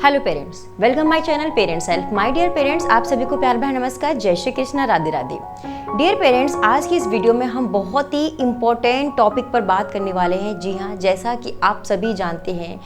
Hello parents, welcome my channel parents help. My dear parents, आप सभी को प्यार भरा नमस्कार, जय श्री कृष्णा, राधे राधे। डियर पेरेंट्स, आज की इस वीडियो में हम बहुत ही इम्पोर्टेंट टॉपिक पर बात करने वाले हैं। जी हाँ, जैसा कि आप सभी जानते हैं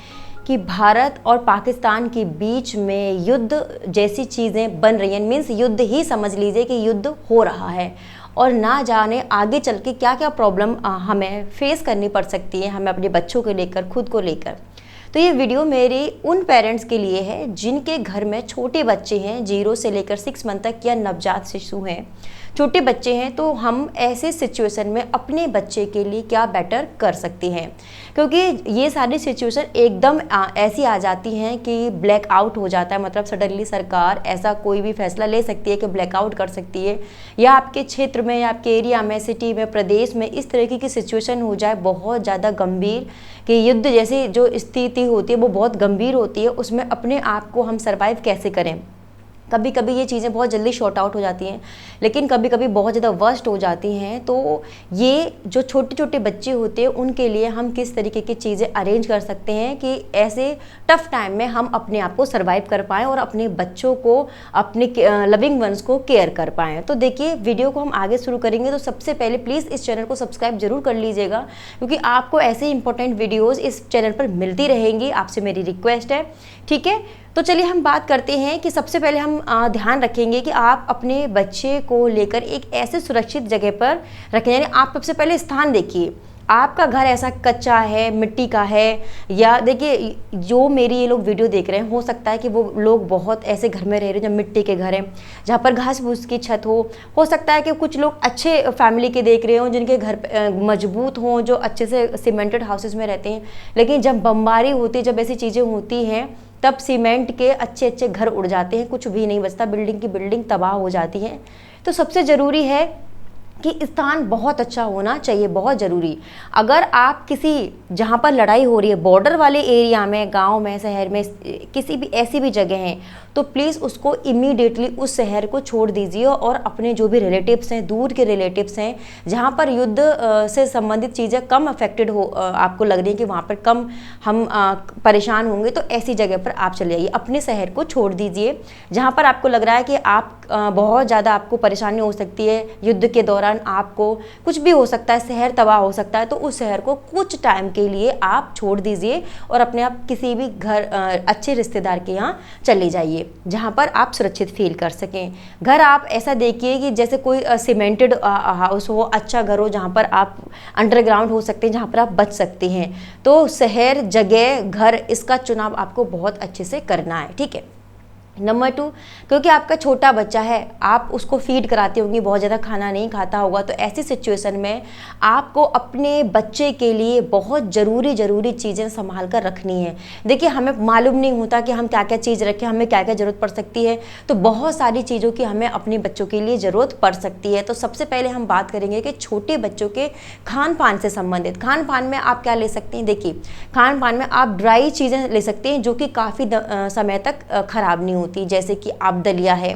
कि भारत और पाकिस्तान के बीच में युद्ध जैसी चीज़ें बन रही हैं। मीन्स युद्ध ही समझ लीजिए कि युद्ध हो रहा है और ना जाने आगे चल के क्या क्या प्रॉब्लम हमें फेस करनी पड़ सकती है, हमें अपने बच्चों को लेकर, खुद को लेकर। तो ये वीडियो मेरे उन पेरेंट्स के लिए है जिनके घर में छोटे बच्चे हैं, 0 से लेकर 6 मंथ तक, या नवजात शिशु हैं, छोटे बच्चे हैं। तो हम ऐसे सिचुएशन में अपने बच्चे के लिए क्या बेटर कर सकते हैं, क्योंकि ये सारी सिचुएशन एकदम ऐसी आ जाती हैं कि ब्लैक आउट हो जाता है। मतलब सडनली सरकार ऐसा कोई भी फैसला ले सकती है कि ब्लैकआउट कर सकती है, या आपके क्षेत्र में या आपके एरिया में, सिटी में, प्रदेश में इस तरीके की सिचुएशन हो जाए बहुत ज़्यादा गंभीर कि युद्ध जैसी जो स्थिति होती है वो बहुत गंभीर होती है। उसमें अपने आप को हम सर्वाइव कैसे करें। कभी कभी ये चीज़ें बहुत जल्दी शॉर्ट आउट हो जाती हैं, लेकिन कभी कभी बहुत ज़्यादा वर्स्ट हो जाती हैं। तो ये जो छोटे छोटे बच्चे होते हैं उनके लिए हम किस तरीके की चीज़ें अरेंज कर सकते हैं कि ऐसे टफ टाइम में हम अपने आप को सर्वाइव कर पाएँ और अपने बच्चों को, अपने लविंग वंस को केयर कर पाएँ। तो देखिए, वीडियो को हम आगे शुरू करेंगे तो सबसे पहले प्लीज़ इस चैनल को सब्सक्राइब जरूर कर लीजिएगा, क्योंकि आपको ऐसे इंपॉर्टेंट वीडियोज़ इस चैनल पर मिलती रहेंगी। आपसे मेरी रिक्वेस्ट है, ठीक है। तो चलिए हम बात करते हैं कि सबसे पहले हम ध्यान रखेंगे कि आप अपने बच्चे को लेकर एक ऐसे सुरक्षित जगह पर रखें। यानी आप सबसे पहले स्थान देखिए, आपका घर ऐसा कच्चा है, मिट्टी का है, या देखिए जो मेरी ये लोग वीडियो देख रहे हैं, हो सकता है कि वो लोग बहुत ऐसे घर में रह रहे हैं जो मिट्टी के घर हैं, जहाँ पर घास फूस की छत हो सकता है कि कुछ लोग अच्छे फैमिली के देख रहे हों जिनके घर मजबूत हों, जो अच्छे से सीमेंटेड हाउसेस में रहते हैं। लेकिन जब बमबारी होती है, जब ऐसी चीज़ें होती हैं, तब सीमेंट के अच्छे अच्छे घर उड़ जाते हैं, कुछ भी नहीं बचता, बिल्डिंग की बिल्डिंग तबाह हो जाती है। तो सबसे ज़रूरी है कि स्थान बहुत अच्छा होना चाहिए, बहुत ज़रूरी। अगर आप किसी जहाँ पर लड़ाई हो रही है, बॉर्डर वाले एरिया में, गांव में, शहर में, किसी भी ऐसी भी जगह हैं, तो प्लीज़ उसको इमीडिएटली उस शहर को छोड़ दीजिए और अपने जो भी रिलेटिव्स हैं, दूर के रिलेटिव्स हैं, जहाँ पर युद्ध से संबंधित चीज़ें कम अफेक्टेड हो, आपको लग रही है कि वहाँ पर कम हम परेशान होंगे, तो ऐसी जगह पर आप चले जाइए। अपने शहर को छोड़ दीजिए जहाँ पर आपको लग रहा है कि आप बहुत ज़्यादा आपको परेशानी हो सकती है युद्ध के दौरान, आपको कुछ भी हो सकता है, शहर तबाह हो सकता है। तो उस शहर को कुछ टाइम के लिए आप छोड़ दीजिए और अपने आप किसी भी घर अच्छे रिश्तेदार के यहाँ चले जाइए जहाँ पर आप सुरक्षित फील कर सकें। घर आप ऐसा देखिए कि जैसे कोई सीमेंटेड हाउस हो, अच्छा घर हो, जहाँ पर आप अंडरग्राउंड हो सकते हैं, जहाँ पर आप बच सकते हैं। तो शहर, जगह, घर, इसका चुनाव आपको बहुत अच्छे से करना है, ठीक है। नंबर 2, क्योंकि आपका छोटा बच्चा है, आप उसको फीड कराती होंगी, बहुत ज़्यादा खाना नहीं खाता होगा, तो ऐसी सिचुएशन में आपको अपने बच्चे के लिए बहुत ज़रूरी चीज़ें संभाल कर रखनी है। देखिए, हमें मालूम नहीं होता कि हम क्या क्या चीज़ रखें, हमें क्या क्या ज़रूरत पड़ सकती है। तो बहुत सारी चीज़ों की हमें अपने बच्चों के लिए ज़रूरत पड़ सकती है। तो सबसे पहले हम बात करेंगे कि छोटे बच्चों के खान पान से संबंधित। खान पान में आप क्या ले सकते हैं। देखिए, खान पान में आप ड्राई चीज़ें ले सकते हैं जो कि काफ़ी समय तक ख़राब नहीं होती, जैसे कि आप दलिया है,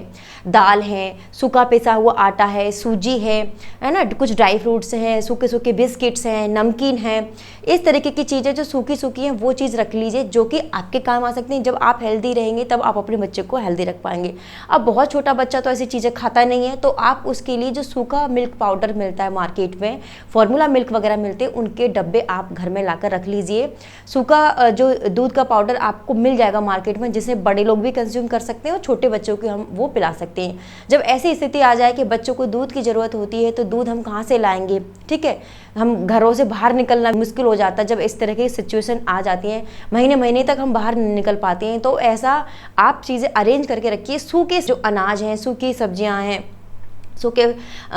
दाल है, सूखा पिसा हुआ आटा है, सूजी है ना, कुछ ड्राई फ्रूट्स हैं, सूखे सूखे बिस्किट्स हैं, नमकीन है, इस तरीके की चीज़ें जो सूखी सूखी हैं वो चीज़ रख लीजिए जो कि आपके काम आ सकती हैं। जब आप हेल्दी रहेंगे तब आप अपने बच्चे को हेल्दी रख पाएंगे। अब बहुत छोटा बच्चा तो ऐसी चीज़ें खाता नहीं है, तो आप उसके लिए जो सूखा मिल्क पाउडर मिलता है मार्केट में, फॉर्मूला मिल्क वगैरह मिलते हैं, उनके डब्बे आप घर में लाकर रख लीजिए। सूखा जो दूध का पाउडर आपको मिल जाएगा मार्केट में, जिसे बड़े लोग भी कंज्यूम कर सकते हैं और छोटे बच्चों को हम वो पिला सकते हैं। जब ऐसी स्थिति आ जाए कि बच्चों को दूध की ज़रूरत होती है, तो दूध हम कहाँ से लाएंगे, ठीक है। हम घरों से बाहर निकलना मुश्किल हो जाता है जब इस तरह की सिचुएशन आ जाती है, महीने महीने तक हम बाहर नहीं निकल पाते हैं। तो ऐसा आप चीज़ें अरेंज करके रखिए। सूखे जो अनाज हैं, सूखी सब्जियां हैं, सूखे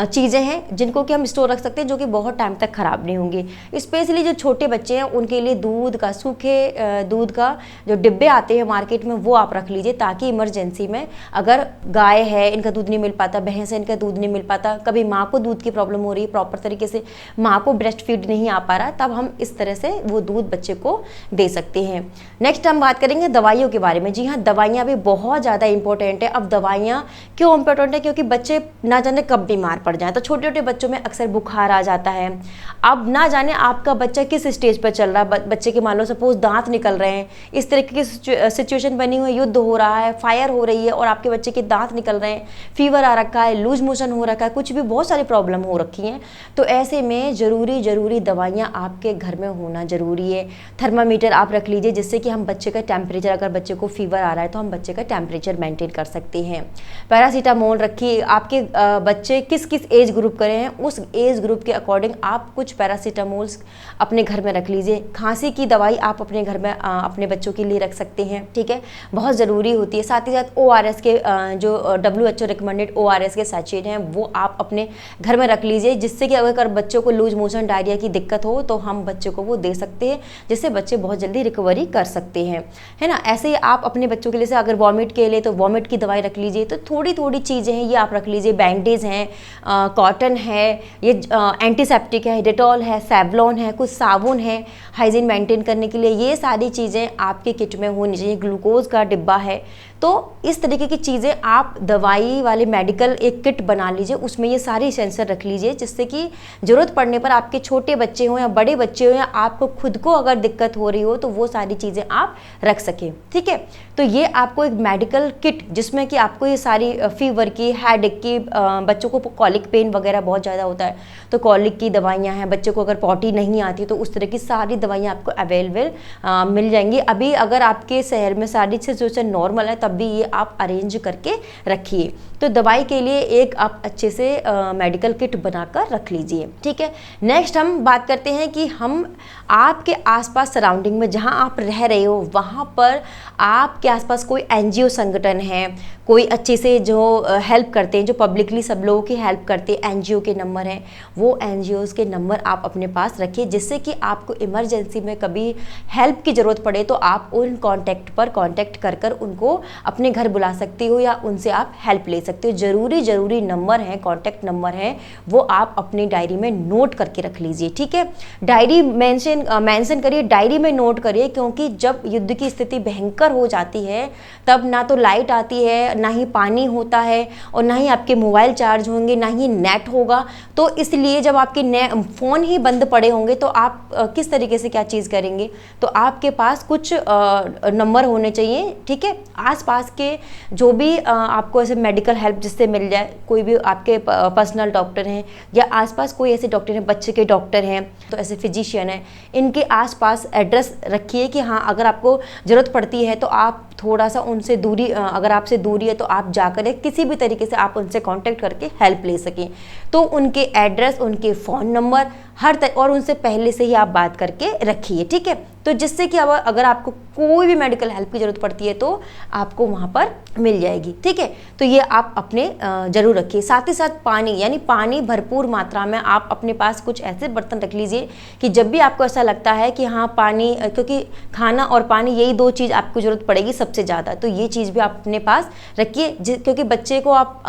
चीज़ें हैं जिनको कि हम स्टोर रख सकते हैं, जो कि बहुत टाइम तक ख़राब नहीं होंगी। स्पेशली जो छोटे बच्चे हैं उनके लिए दूध का, सूखे दूध का जो डिब्बे आते हैं मार्केट में, वो आप रख लीजिए, ताकि इमरजेंसी में अगर गाय है, इनका दूध नहीं मिल पाता, भैंस है, इनका दूध नहीं मिल पाता, कभी माँ को दूध की प्रॉब्लम हो रही है, प्रॉपर तरीके से माँ को ब्रेस्ट फीड नहीं आ पा रहा, तब हम इस तरह से वो दूध बच्चे को दे सकते हैं। नेक्स्ट हम बात करेंगे दवाइयों के बारे में। जी हाँ, दवाइयाँ भी बहुत ज़्यादा इंपॉर्टेंट है। अब दवाइयाँ क्यों इंपॉर्टेंट है, क्योंकि बच्चे ना जाने कब बीमार पड़ जाए। तो छोटे छोटे बच्चों में अक्सर बुखार आ जाता है। अब ना जाने आपका बच्चा किस स्टेज पर चल रहा है, बच्चे के मान लो सपोज दांत निकल रहे हैं, इस तरीके की सिचुएशन बनी हुई है, युद्ध हो रहा है, फायर हो रही है और आपके बच्चे के दांत निकल रहे हैं, फीवर आ रखा है, लूज मोशन हो रखा है, कुछ भी बहुत सारी प्रॉब्लम हो रखी हैं। तो ऐसे में ज़रूरी दवाइयाँ आपके घर में होना ज़रूरी है। थर्मामीटर आप रख लीजिए, जिससे कि हम बच्चे का टेम्परेचर, अगर बच्चे को फीवर आ रहा है तो हम बच्चे का टेम्परेचर मेंटेन कर सकते हैं। पैरासीटामोल रखिए। आपके बच्चे किस किस एज ग्रुप के हैं, उस एज ग्रुप के अकॉर्डिंग आप कुछ पैरासीटामोल्स अपने घर में रख लीजिए। खांसी की दवाई आप अपने घर में अपने बच्चों के लिए रख सकते हैं, ठीक है, बहुत ज़रूरी होती है। साथ ही साथ ORS के जो WHO रिकमेंडेड ORS के सैचेट हैं वो आप अपने घर में रख लीजिए, जिससे कि अगर बच्चों को लूज मोशन, डायरिया की दिक्कत हो तो हम बच्चे को वो दे सकते हैं, जिससे बच्चे बहुत जल्दी रिकवरी कर सकते हैं, है ना। ऐसे ही आप अपने बच्चों के लिए से अगर वॉमिट के लिए तो वॉमिट की दवाई रख लीजिए। तो थोड़ी थोड़ी चीज़ें हैं ये आप रख लीजिए। बैंडेज हैं, कॉटन है, ये एंटीसेप्टिक है, डेटॉल है, सेवलॉन है, कुछ साबुन है हाइजीन मेंटेन करने के लिए, ये सारी चीज़ें आपके किट में होनी चाहिए। ग्लूकोज का डिब्बा है। तो इस तरीके की चीज़ें आप दवाई वाले मेडिकल एक किट बना लीजिए, उसमें ये सारी सेंसर रख लीजिए, जिससे कि ज़रूरत पड़ने पर आपके छोटे बच्चे हों या बड़े बच्चे हों या आपको खुद को अगर दिक्कत हो रही हो तो वो सारी चीज़ें आप रख सकें, ठीक है। तो ये आपको एक मेडिकल किट, जिसमें कि आपको ये सारी फीवर की, हेडेक की, बच्चों को कॉलिक पेन वगैरह बहुत ज़्यादा होता है तो कॉलिक की दवाइयाँ हैं, बच्चे को अगर पॉटी नहीं आती तो उस तरह की सारी दवाइयाँ आपको अवेलेबल मिल जाएंगी। अभी अगर आपके शहर में सारी सिचुएशन नॉर्मल है तब भी ये आप अरेंज करके रखिए। तो दवाई के लिए एक आप अच्छे से मेडिकल किट बनाकर रख लीजिए, ठीक है। नेक्स्ट हम बात करते हैं कि हम आपके आसपास सराउंडिंग में जहां आप रह रहे हो वहां पर आपके आसपास कोई NGO संगठन है, कोई अच्छे से जो हेल्प करते हैं, जो पब्लिकली सब लोगों की हेल्प करते हैं, NGO के नंबर हैं, वो NGOs के नंबर आप अपने पास रखिए, जिससे कि आपको इमरजेंसी में कभी हेल्प की ज़रूरत पड़े तो आप उन कॉन्टैक्ट पर कॉन्टैक्ट कर उनको अपने घर बुला सकती हो या उनसे आप हेल्प ले सकते हो। ज़रूरी नंबर हैं, कॉन्टैक्ट नंबर हैं, वो आप अपनी डायरी में नोट करके रख लीजिए, ठीक है। डायरी मेंशन करिए, डायरी में नोट करिए, क्योंकि जब युद्ध की स्थिति भयंकर हो जाती है तब ना तो लाइट आती है, ना ही पानी होता है और ना ही आपके मोबाइल चार्ज होंगे, ना ही नेट होगा। तो इसलिए जब आपके फ़ोन ही बंद पड़े होंगे तो आप किस तरीके से क्या चीज़ करेंगे। तो आपके पास कुछ नंबर होने चाहिए, ठीक है। आसपास के जो भी आपको ऐसे मेडिकल हेल्प जिससे मिल जाए, कोई भी आपके पर्सनल डॉक्टर हैं या आसपास कोई ऐसे डॉक्टर हैं, बच्चे के डॉक्टर हैं तो ऐसे फिजिशियन हैं, इनके आसपास एड्रेस रखिए कि हाँ अगर आपको ज़रूरत पड़ती है तो आप थोड़ा सा उनसे दूरी, अगर आपसे दूरी है तो आप जाकर किसी भी तरीके से आप उनसे कांटेक्ट करके हेल्प ले सकें। तो उनके एड्रेस, उनके फ़ोन नंबर और उनसे पहले से ही आप बात करके रखिए, ठीक है। तो जिससे कि अब अगर आपको कोई भी मेडिकल हेल्प की ज़रूरत पड़ती है तो आपको वहाँ पर मिल जाएगी, ठीक है। तो ये आप अपने ज़रूर रखिए। साथ ही साथ पानी, यानी पानी भरपूर मात्रा में आप अपने पास कुछ ऐसे बर्तन रख लीजिए कि जब भी आपको ऐसा लगता है कि हाँ पानी, क्योंकि खाना और पानी यही दो चीज़ आपको ज़रूरत पड़ेगी सबसे ज़्यादा, तो ये चीज़ भी आप अपने पास रखिए। क्योंकि बच्चे को आप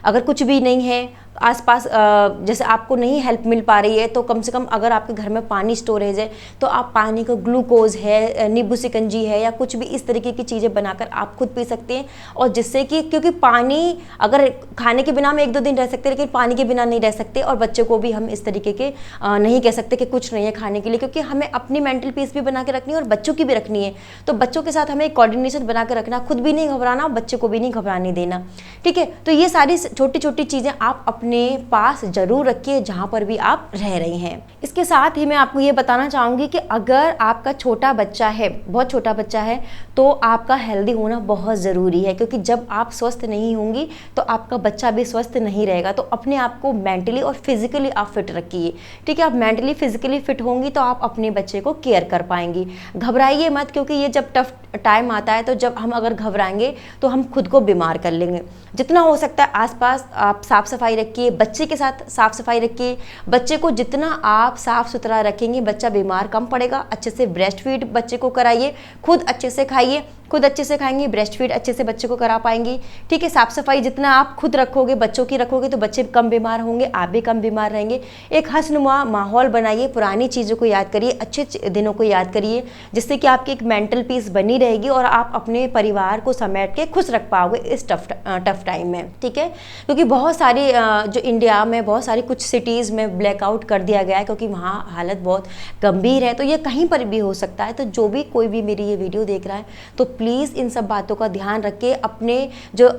अगर कुछ भी नहीं है आसपास, जैसे आपको नहीं हेल्प मिल पा रही है तो कम से कम अगर आपके घर में पानी स्टोरेज है तो आप पानी को, ग्लूकोज है, नींबू शिकंजी है या कुछ भी इस तरीके की चीज़ें बनाकर आप खुद पी सकते हैं। और जिससे कि, क्योंकि पानी अगर खाने के बिना हम 1-2 दिन रह सकते हैं लेकिन पानी के बिना नहीं रह सकते, और बच्चे को भी हम इस तरीके के नहीं कह सकते कि कुछ नहीं है खाने के लिए, क्योंकि हमें अपनी मेंटल पीस भी बना के रखनी है और बच्चों की भी रखनी है। तो बच्चों के साथ हमें एक कोऑर्डिनेशन बना के रखना, खुद भी नहीं घबराना, बच्चे को भी नहीं घबराने देना, ठीक है। तो ये सारी छोटी छोटी चीज़ें आप अपने पास जरूर रखिए जहाँ पर भी आप रह रहे हैं। इसके साथ ही मैं आपको ये बताना चाहूँगी कि अगर आपका छोटा बच्चा है, बहुत छोटा बच्चा है, तो आपका हेल्दी होना बहुत ज़रूरी है, क्योंकि जब आप स्वस्थ नहीं होंगी तो आपका बच्चा भी स्वस्थ नहीं रहेगा। तो अपने आप को मेंटली और फिजिकली आप फिट रखिए, ठीक है। आप मेंटली फिजिकली फिट होंगी तो आप अपने बच्चे को केयर कर पाएंगी। घबराइए मत, क्योंकि ये जब टफ टाइम आता है तो जब हम अगर घबराएंगे तो हम खुद को बीमार कर लेंगे। जितना हो सकता है आसपास आप साफ सफाई रखिए, रखिए, बच्चे के साथ साफ सफाई रखिए। बच्चे को जितना आप साफ सुथरा रखेंगे बच्चा बीमार कम पड़ेगा। अच्छे से ब्रेस्ट फीड बच्चे को कराइए, खुद अच्छे से खाइए, खुद अच्छे से खाएंगे, ब्रेस्ट फीड अच्छे से बच्चे को करा पाएंगी। ठीक है, साफ सफाई जितना आप खुद रखोगे, बच्चों की रखोगे, तो बच्चे कम बीमार होंगे, आप भी कम बीमार रहेंगे। एक हंसनुमा माहौल बनाइए, पुरानी चीज़ों को याद करिए, अच्छे दिनों को याद करिए, जिससे कि आपकी एक मेंटल पीस बनी रहेगी और आप अपने परिवार को समेट के खुश रख पाओगे इस टफ टाइम में। ठीक है, क्योंकि बहुत सारी जो इंडिया में बहुत सारी कुछ सिटीज़ में ब्लैकआउट कर दिया गया है, क्योंकि वहाँ हालत बहुत गंभीर है। तो ये कहीं पर भी हो सकता है। तो जो भी कोई भी मेरी ये वीडियो देख रहा है, तो प्लीज़ इन सब बातों का ध्यान रख के अपने जो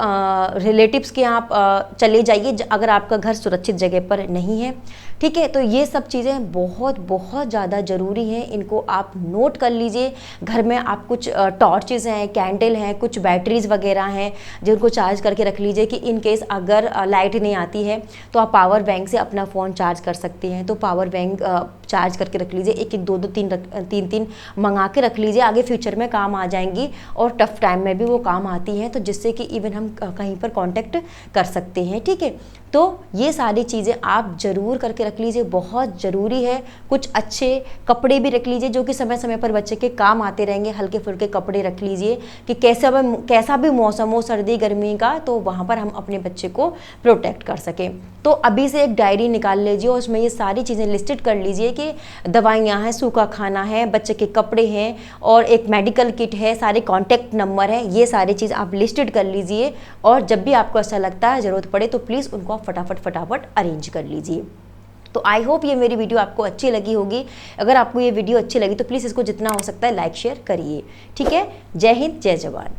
रिलेटिव्स के यहाँ चले जाइए अगर आपका घर सुरक्षित जगह पर नहीं है। ठीक है, तो ये सब चीज़ें बहुत बहुत ज़्यादा ज़रूरी हैं, इनको आप नोट कर लीजिए। घर में आप कुछ टॉर्चेज़ हैं, कैंडल हैं, कुछ बैटरीज वगैरह हैं जिनको चार्ज करके रख लीजिए कि इन केस अगर लाइट नहीं आती है तो आप पावर बैंक से अपना फ़ोन चार्ज कर सकते हैं। तो पावर बैंक चार्ज करके रख लीजिए, एक एक दो दो तीन मंगा के रख लीजिए, आगे फ्यूचर में काम आ जाएंगी और टफ टाइम में भी वो काम आती हैं, तो जिससे कि इवन हम कहीं पर कांटेक्ट कर सकते हैं। ठीक है, तो ये सारी चीज़ें आप ज़रूर करके रख लीजिए, बहुत ज़रूरी है। कुछ अच्छे कपड़े भी रख लीजिए जो कि समय समय पर बच्चे के काम आते रहेंगे। हल्के फुल्के कपड़े रख लीजिए कि कैसा भी मौसम हो, सर्दी गर्मी का, तो वहाँ पर हम अपने बच्चे को प्रोटेक्ट कर सकें। तो अभी से एक डायरी निकाल लीजिए और उसमें ये सारी चीज़ें लिस्टेड कर लीजिए कि दवाइयाँ हैं, सूखा खाना है, बच्चे के कपड़े हैं और एक मेडिकल किट है, सारे कॉन्टैक्ट नंबर है, ये सारी चीज़ आप लिस्टेड कर लीजिए। और जब भी आपको ऐसा लगता है ज़रूरत पड़े तो प्लीज़ उनको फटाफट अरेंज कर लीजिए। तो आई होप ये मेरी वीडियो आपको अच्छी लगी होगी। अगर आपको ये वीडियो अच्छी लगी तो प्लीज़ इसको जितना हो सकता है लाइक शेयर करिए। ठीक है, जय हिंद, जय जवान।